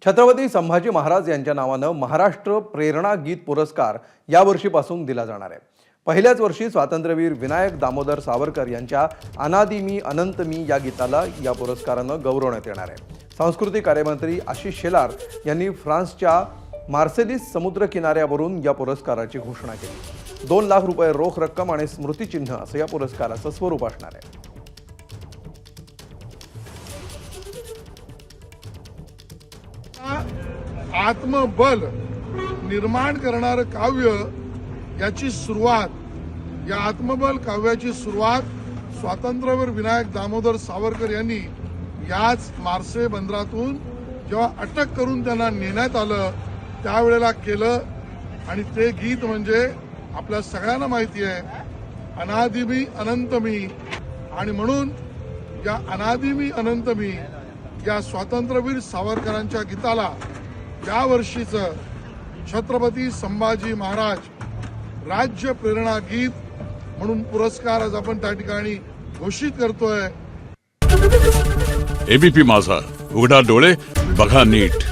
छत्रपती संभाजी महाराज यांच्या नावानं महाराष्ट्र प्रेरणा गीत पुरस्कार या वर्षीपासून दिला जाणार आहे। पहिल्याच वर्षी स्वातंत्र्यवीर विनायक दामोदर सावरकर यांच्या अनादि मी अनंत मी या गीताला या पुरस्कारानं गौरवण्यात येणार आहे। सांस्कृतिक कार्यमंत्री आशिष शेलार यांनी फ्रान्सच्या मार्सेलिस समुद्र किनाऱ्यावरून या पुरस्काराची घोषणा केली। 2 लाख रुपये रोख रक्कम आणि स्मृतिचिन्ह असं या पुरस्काराचं स्वरूप असणार आहे। आत्मबल निर्माण करणारं काव्य याची सुरुवात, या आत्मबल काव्याची सुरुवात स्वातंत्र्यवीर विनायक दामोदर सावरकर यांनी याच मार्से बंदरातून जेव्हा अटक करून त्यांना नेण्यात आलं त्यावेळेला केलं। आणि ते गीत म्हणजे आपल्या सगळ्यांना माहिती आहे, अनादि मी अनंत मी। आणि म्हणून या अनादि मी अनंत मी या स्वातंत्र्यवीर सावरकरांच्या गीताला या वर्षीचं छत्रपती संभाजी महाराज राज्य प्रेरणा गीत म्हणून पुरस्कार आज आपण त्या ठिकाणी घोषित करतोय। एबीपी माझा, उघडा डोळे बघा नीट।